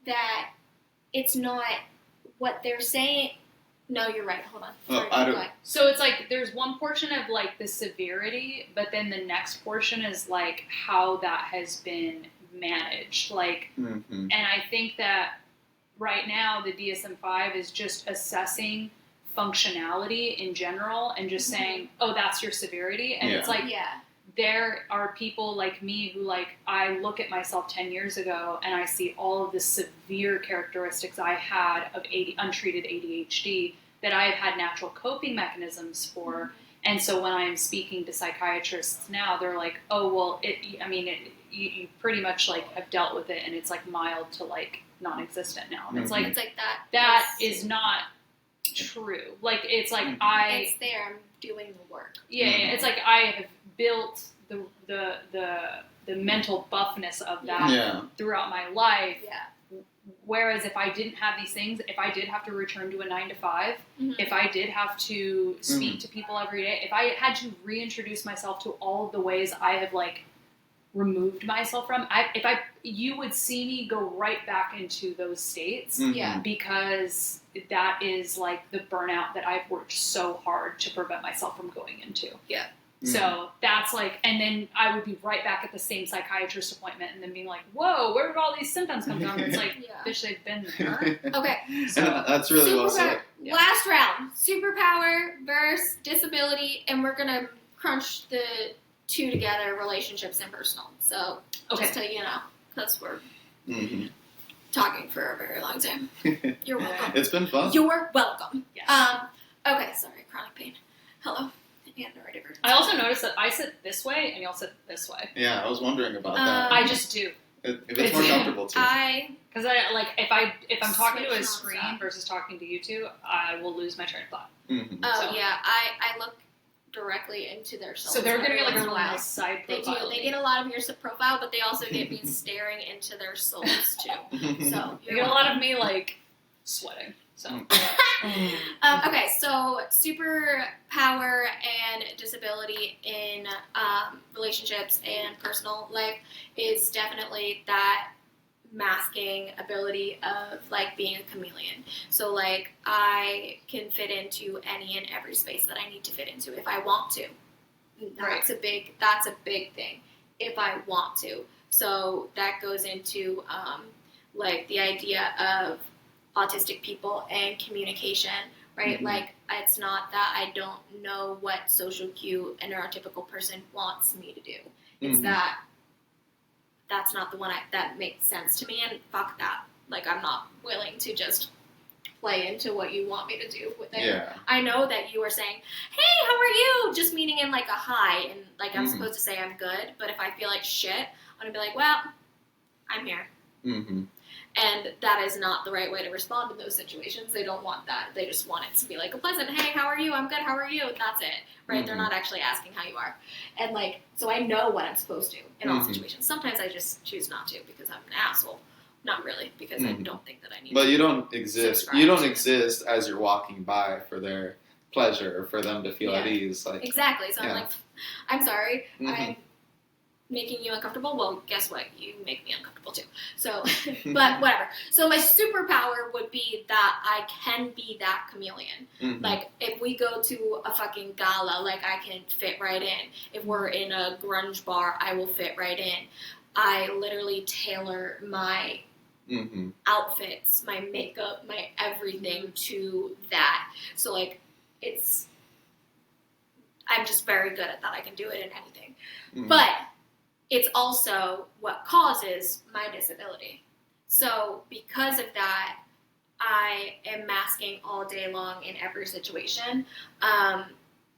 that it's not what they're saying. No, you're right. Hold on. So it's like there's one portion of like the severity, but then the next portion is like how that has been managed. Like, and I think that right now the DSM-5 is just assessing functionality in general and just saying, oh, that's your severity. And it's like, there are people like me who, like, I look at myself 10 years ago and I see all of the severe characteristics I had of untreated ADHD that I've had natural coping mechanisms for. And so when I'm speaking to psychiatrists now, they're like, oh, well, you pretty much, like, have dealt with it and it's, like, mild to, like, non-existent now. And it's like that is not true. Like, it's like it's there. I'm doing the work. Yeah, it's like I have built the mental buffness of that throughout my life. Yeah. Whereas if I didn't have these things, if I did have to return to a 9 to 5, if I did have to speak to people every day, if I had to reintroduce myself to all of the ways I have, like, removed myself from, you would see me go right back into those states. Because that is, like, the burnout that I've worked so hard to prevent myself from going into. So that's like, and then I would be right back at the same psychiatrist appointment and then being like, whoa, where did all these symptoms come from? It's like, bitch, they've been there. Okay. So that's really well said. Last round. Superpower versus disability, and we're going to crunch the two together, relationships and personal. So, just so you know, because we're talking for a very long time. You're welcome. It's been fun. You're welcome. Yes. Okay, sorry, chronic pain. Hello. I also noticed that I sit this way and y'all sit this way. Yeah, I was wondering about that. I just do. If it's more comfortable too. Because if I'm talking to a screen versus talking to you two, I will lose my train of thought. I look directly into their souls. So they're going to get like a nice side profile. They get a lot of your profile, but they also get me staring into their souls too. So you get a lot of me like sweating. So okay, so superpower and disability in relationships and personal life is definitely that masking ability of, like, being a chameleon. So, like, I can fit into any and every space that I need to fit into if I want to. That's a big thing. If I want to. So that goes into like the idea of autistic people and communication, right? Like, it's not that I don't know what social cue a neurotypical person wants me to do. It's that's not the one that makes sense to me, and fuck that. Like, I'm not willing to just play into what you want me to do with it. Yeah. I know that you are saying, hey, how are you? Just meaning in, like, a hi, and, like, I'm supposed to say I'm good, but if I feel like shit, I'm gonna be like, well, I'm here. And that is not the right way to respond in those situations. They don't want that. They just want it to be like a pleasant, hey, how are you? I'm good, how are you? That's it, right? Mm-hmm. They're not actually asking how you are. And like, so I know what I'm supposed to in all Mm-hmm. situations. Sometimes I just choose not to because I'm an asshole. Not really, because I don't think that I need But to. you don't exist. subscribe You don't to it. exist as you're walking by for their pleasure or for them to feel at ease. Like Exactly. So Yeah. I'm like, I'm sorry, Mhm. I'm making you uncomfortable. Well, guess what? You make me uncomfortable too. So, but whatever. So my superpower would be that I can be that chameleon. Mhm. Like, if we go to a fucking gala, like, I can fit right in. If we're in a grunge bar, I will fit right in. I literally tailor my Mhm. outfits, my makeup, my everything to that. So, like, I'm just very good at that. I can do it in anything. Mhm. But it's also what causes my disability. So because of that, I am masking all day long in every situation.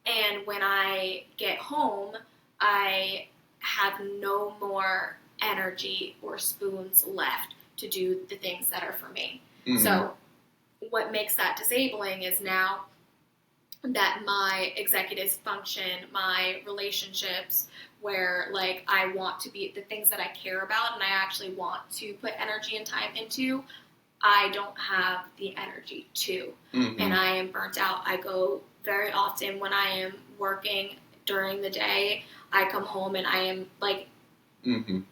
And when I get home, I have no more energy or spoons left to do the things that are for me. Mhm. So what makes that disabling is now that my executive function, my relationships, where like I want to be the things that I care about and I actually want to put energy and time into, I don't have the energy to. Mhm. And I am burnt out. I go very often when I am working during the day, I come home and I am like Mhm.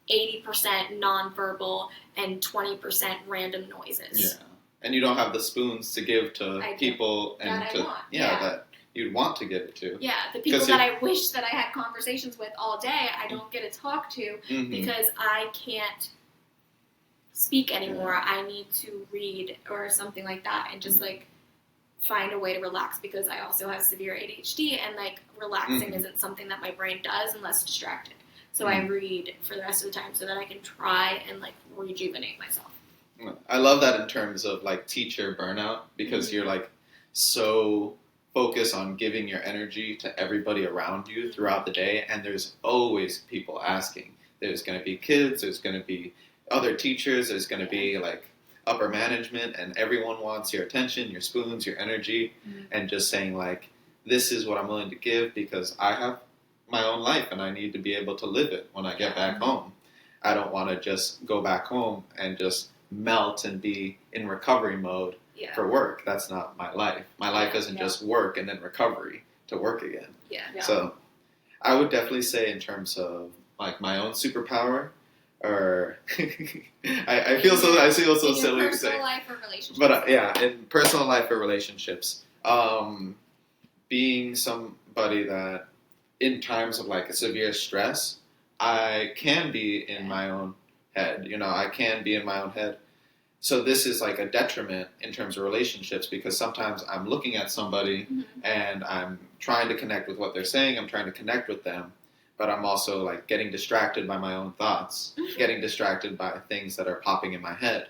80% nonverbal and 20% random noises. Yeah. And you don't have the spoons to give to I don't. people and That I to want. that you'd want to give it to. Yeah, the people 'Cause that I wish that I had conversations with all day, I don't get to talk to Mhm. because I can't speak anymore. I need to read or something like that and just like find a way to relax because I also have severe ADHD and like relaxing isn't something that my brain does unless distracted. So I read for the rest of the time so that I can try and like rejuvenate myself. I love that in terms of like teacher burnout because you're like so focused on giving your energy to everybody around you throughout the day, and there's always people asking. There's going to be kids, there's going to be other teachers, there's going to be like upper management, and everyone wants your attention, your spoons, your energy, and just saying like, this is what I'm willing to give because I have my own life and I need to be able to live it when I get back home. I don't want to just go back home and just melt and be in recovery mode for work. That's not my life. My life isn't just work and then recovery to work again. Yeah. So I would definitely say in terms of like my own superpower, or I feel so in silly your to say. personal life or relationships. But in personal life or relationships, being somebody that in times of like a severe stress, I can be in my own head. You know, I can be in my own head. So this is like a detriment in terms of relationships because sometimes I'm looking at somebody and I'm trying to connect with what they're saying. I'm trying to connect with them, but I'm also like getting distracted by my own thoughts, getting distracted by things that are popping in my head.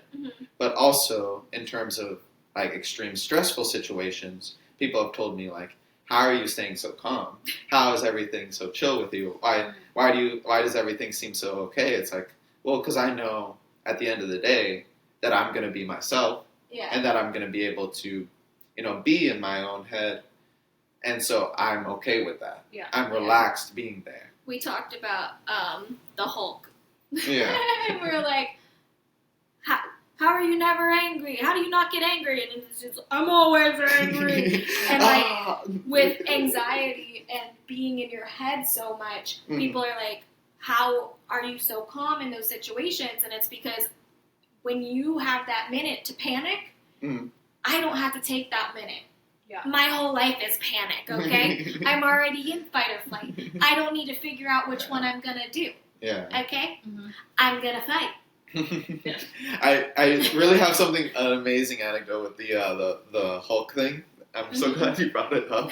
But also in terms of like extreme stressful situations, people have told me like, how are you staying so calm? How is everything so chill with you? Why does everything seem so okay? It's like, well, because I know at the end of the day that I'm going to be myself and that I'm going to be able to, you know, be in my own head. And so I'm okay with that. Yeah. I'm relaxed being there. We talked about the Hulk. Yeah. And we were like, how are you never angry? How do you not get angry? And it's just, I'm always angry. And like with anxiety and being in your head so much, people are like, how are you so calm in those situations? And it's because when you have that minute to panic, I don't have to take that minute. Yeah. My whole life is panic, okay? I'm already in fight or flight. I don't need to figure out which one I'm going to do. Yeah. Okay? I'm going to fight. I really have an amazing anecdote with the Hulk thing. I'm so glad you brought it up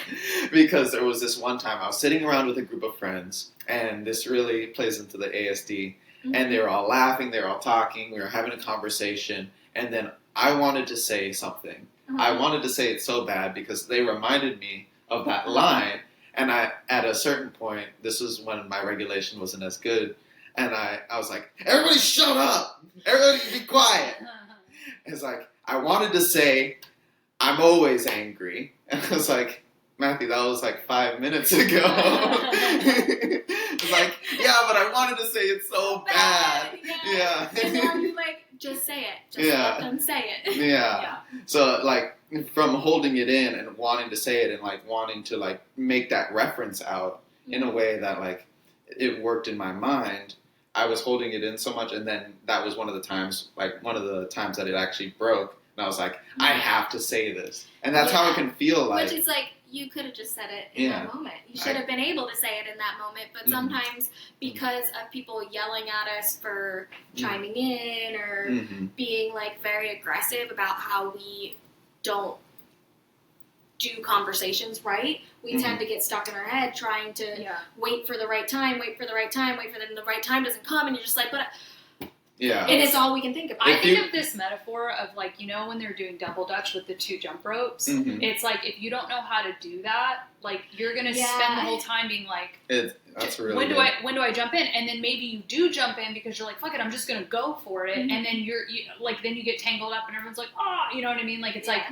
because there was this one time I was sitting around with a group of friends, and this really plays into the ASD, and they were all laughing, they were all talking, we were having a conversation, and then I wanted to say something. I wanted to say it so bad because they reminded me of that line, and at a certain point, this was when my regulation wasn't as good, And I was like, everybody shut up! Everybody be quiet! It's like, I wanted to say, I'm always angry. And I was like, Matthew, that was like 5 minutes ago. It's like, yeah, but I wanted to say it so bad. Yeah. And then you like, just say it. Just let them say it. Yeah. So like, from holding it in and wanting to say it and like wanting to like make that reference out in a way that like it worked in my mind, I was holding it in so much, and then that was one of the times that it actually broke, and I was like, I have to say this, and that's how it can feel like. Which is like, you could have just said it in that moment. You should have been able to say it in that moment, but sometimes because of people yelling at us for chiming in or being like very aggressive about how we don't do conversations right, we tend to get stuck in our head trying to wait for the right time, wait for the right time doesn't come, and you're just like, but and it's all we can think about. I think of this metaphor of like, you know, when they're doing double dutch with the 2 jump ropes, it's like, if you don't know how to do that, like, you're gonna spend the whole time being like, that's really when do I jump in? And then maybe you do jump in because you're like, fuck it, I'm just gonna go for it, and then then you get tangled up and everyone's like, oh, you know what I mean? Like, it's like,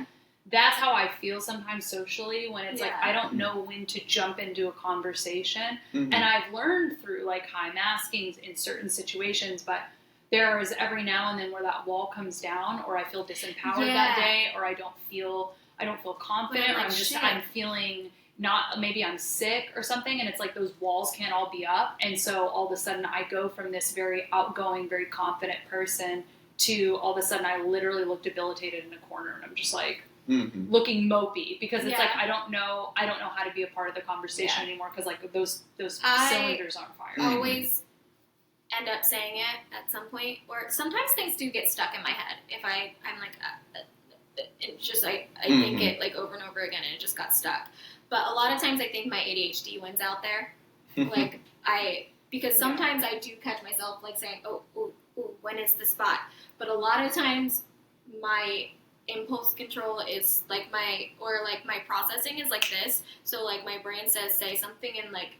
that's how I feel sometimes socially, when it's like, I don't know when to jump into a conversation. And I've learned through like high maskings in certain situations, but there is every now and then where that wall comes down, or I feel disempowered that day, or I don't feel confident, or I'm feeling maybe I'm sick or something, and it's like those walls can't all be up, and so all of a sudden I go from this very outgoing, very confident person to all of a sudden I literally look debilitated in a corner, and I'm just like, looking mopey, because it's like I don't know how to be a part of the conversation anymore, because like those cylinders aren't fired. I always end up saying it at some point, or sometimes things do get stuck in my head. If I'm like, it's just I think it like over and over again, and it just got stuck. But a lot of times I think my ADHD wins out there. Like because sometimes I do catch myself like saying, oh, when is the spot? But a lot of times my impulse control is like my processing is like this. So like my brain says say something and like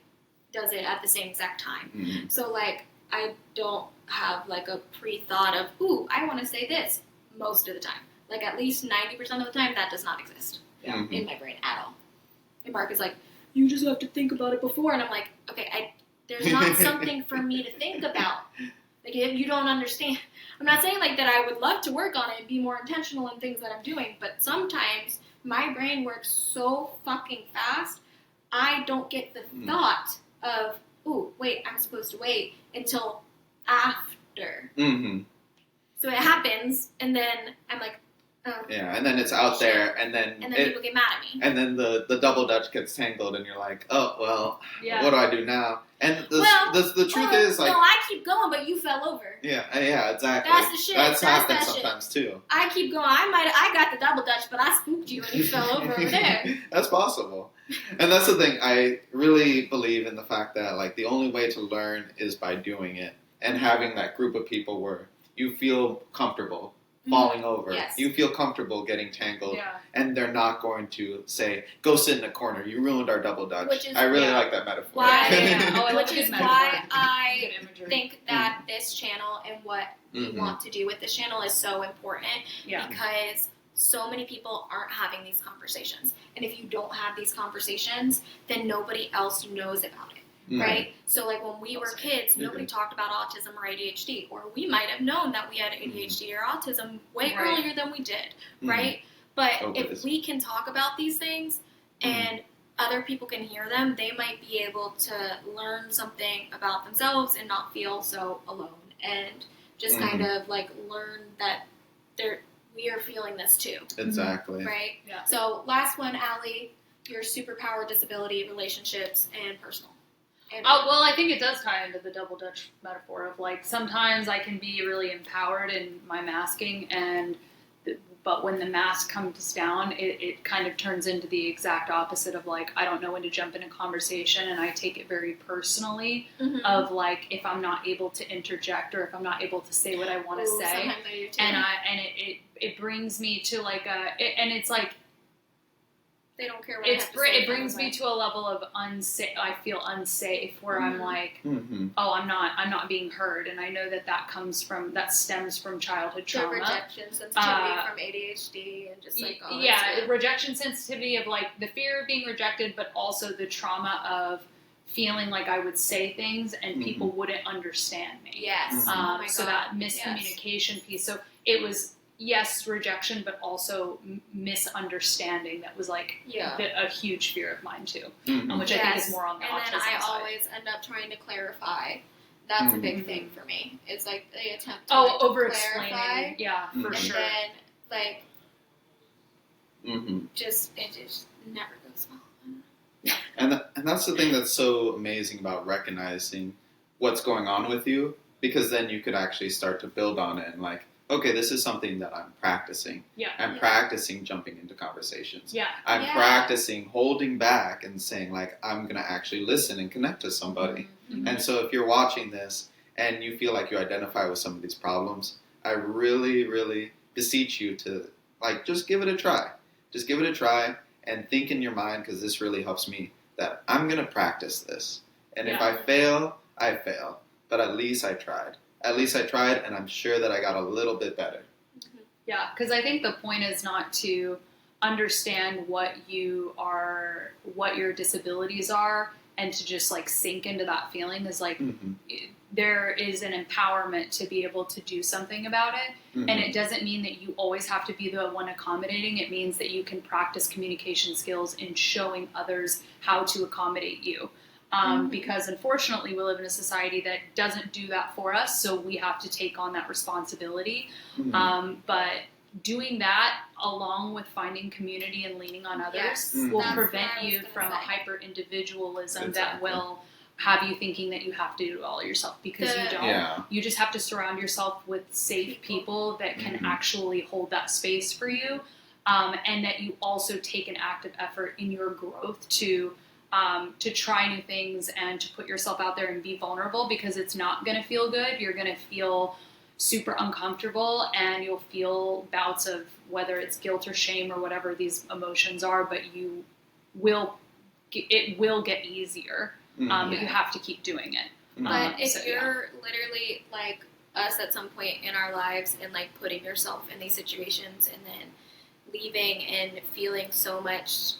does it at the same exact time. So like I don't have like a pre-thought of, I want to say this most of the time. Like at least 90% of the time that does not exist in my brain at all. And Mark is like, you just have to think about it before, and I'm like, okay, there's not something for me to think about. Like, you don't understand. I'm not saying like that I would love to work on it and be more intentional in things that I'm doing, but sometimes my brain works so fucking fast, I don't get the thought of, wait, I'm supposed to wait until after. So it happens, and then I'm like, and then it's out there, and then people get mad at me. And then the double dutch gets tangled, and you're like, oh, well, what do I do now? And the truth is, like... No, I keep going, but you fell over. Yeah, exactly. That's the shit. That's happened sometimes, too. I keep going. I got the double dutch, but I spooked you, and you fell over there. That's possible. And that's the thing. I really believe in the fact that, like, the only way to learn is by doing it, and having that group of people where you feel comfortable falling over. Yes. You feel comfortable getting tangled, and they're not going to say, go sit in a corner, you ruined our double dutch. I really like that metaphor. Which is why I think that this channel and what we want to do with this channel is so important, because so many people aren't having these conversations. And if you don't have these conversations, then nobody else knows about it. Right? So, like, when we were kids, nobody talked about autism or ADHD. Or we might have known that we had ADHD or autism way earlier than we did. Right? But if we can talk about these things and other people can hear them, they might be able to learn something about themselves and not feel so alone. And just kind of, like, learn that we are feeling this too. Exactly. Right? Yeah. So, last one, Allie, your superpower, disability, relationships, and personal. Well, I think it does tie into the double dutch metaphor of like, sometimes I can be really empowered in my masking, but when the mask comes down, it kind of turns into the exact opposite of like, I don't know when to jump in a conversation, and I take it very personally of like, if I'm not able to interject or if I'm not able to say what I want to say, sometimes I do too. and it brings me to like and it's like, They don't care what it brings me to a level of unsafe. I feel unsafe where I'm like, oh, I'm not being heard, and I know that stems from childhood trauma. The rejection sensitivity from ADHD and just like all rejection sensitivity of like the fear of being rejected, but also the trauma of feeling like I would say things and people wouldn't understand me. Yes. So that miscommunication piece. So it was. Yes, rejection, but also misunderstanding. That was like a huge fear of mine too, which I think is more on the autism side. And then I always end up trying to clarify. That's a big thing for me. It's like the attempt to over-explaining. Yeah, for sure. And then it just never goes well. Yeah. And that's the thing that's so amazing about recognizing what's going on with you, because then you could actually start to build on it and like, okay, this is something that I'm practicing. Yeah. I'm practicing jumping into conversations. Yeah. I'm practicing holding back and saying, like, I'm going to actually listen and connect to somebody. And so if you're watching this and you feel like you identify with some of these problems, I really, really beseech you to, like, just give it a try. Just give it a try and think in your mind, because this really helps me, that I'm going to practice this. And if I fail, I fail. But at least I tried. At least I tried, and I'm sure that I got a little bit better. Yeah, because I think the point is not to understand what your disabilities are, and to just like sink into that feeling. Is like there is an empowerment to be able to do something about it, and it doesn't mean that you always have to be the one accommodating. It means that you can practice communication skills in showing others how to accommodate you. Because unfortunately we live in a society that doesn't do that for us, so we have to take on that responsibility. But doing that along with finding community and leaning on others will prevent you from a hyper-individualism that will have you thinking that you have to do it all yourself, because you don't. Yeah. You just have to surround yourself with safe people that can actually hold that space for you, and that you also take an active effort in your growth to try new things and to put yourself out there and be vulnerable, because it's not going to feel good. You're going to feel super uncomfortable, and you'll feel bouts of whether it's guilt or shame or whatever these emotions are, but it will get easier, but you have to keep doing it. But if you're literally like us at some point in our lives and like putting yourself in these situations and then leaving and feeling so much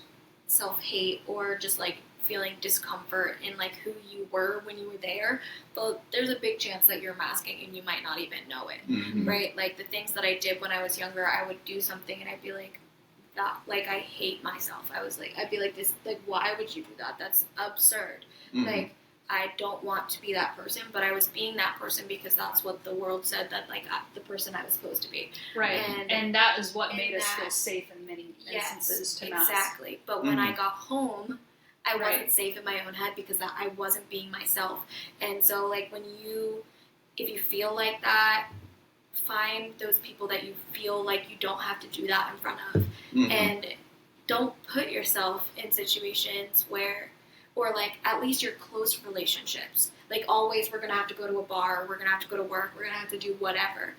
self-hate or just like feeling discomfort in like who you were when you were there, but there's a big chance that you're masking and you might not even know it, right? Like the things that I did when I was younger, I would do something and I'd be like, that, like I hate myself. I'd be like this, like why would you do that? That's absurd. Like I don't want to be that person, but I was being that person because that's what the world said that like the person I was supposed to be. Right, and that is what made us feel safe in many instances to mask. Exactly, but when I got home, I wasn't safe in my own head because I wasn't being myself. And so like if you feel like that, find those people that you feel like you don't have to do that in front of. And don't put yourself in situations where, or like at least your close relationships. Like always we're going to have to go to a bar, we're going to have to go to work, we're going to have to do whatever.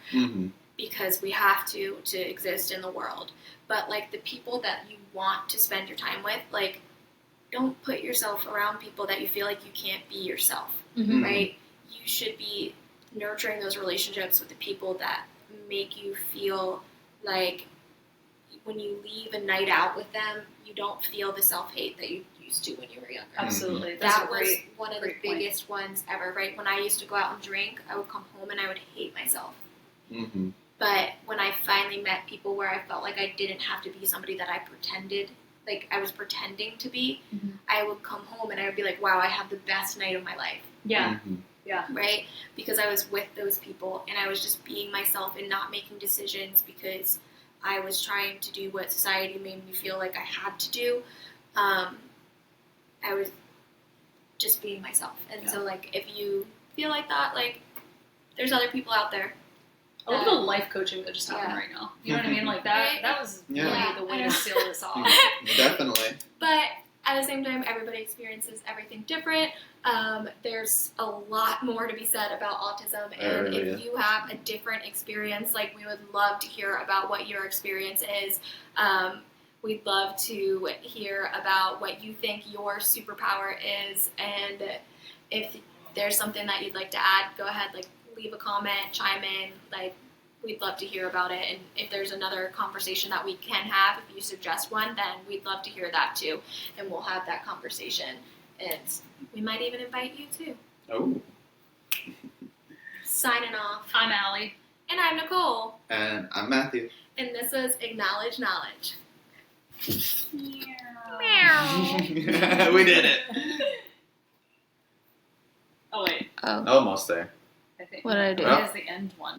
Because we have to exist in the world. But like the people that you want to spend your time with, like don't put yourself around people that you feel like you can't be yourself, right? You should be nurturing those relationships with the people that make you feel like when you leave a night out with them, you don't feel the self-hate that you used to when you were younger. Absolutely. That was one of the biggest ones ever, right? When I used to go out and drink, I would come home and I would hate myself. But when I finally met people where I felt like I didn't have to be somebody that I pretended, like I was pretending to be, I would come home and I would be like, wow, I had the best night of my life. Yeah. Right? Because I was with those people and I was just being myself and not making decisions because I was trying to do what society made me feel like I had to do. I was just being myself. And so like if you feel like that, like there's other people out there. I love the life coaching that just happened right now. You know what I mean? Like that was really the way to seal this off. Definitely. But at the same time, everybody experiences everything different. There's a lot more to be said about autism, and if you have a different experience, like we would love to hear about what your experience is. We'd love to hear about what you think your superpower is, and if there's something that you'd like to add, go ahead, like leave a comment, chime in, like we'd love to hear about it. And if there's another conversation that we can have, if you suggest one, then we'd love to hear that too, and we'll have that conversation, and we might even invite you too. Oh. Signing off. I'm Allie. And I'm Nicole. And I'm Matthew. And this is Acknowledge Knowledge. Meow. We did it. Oh wait, Oh, Almost there. I think what did I do? It is the end one.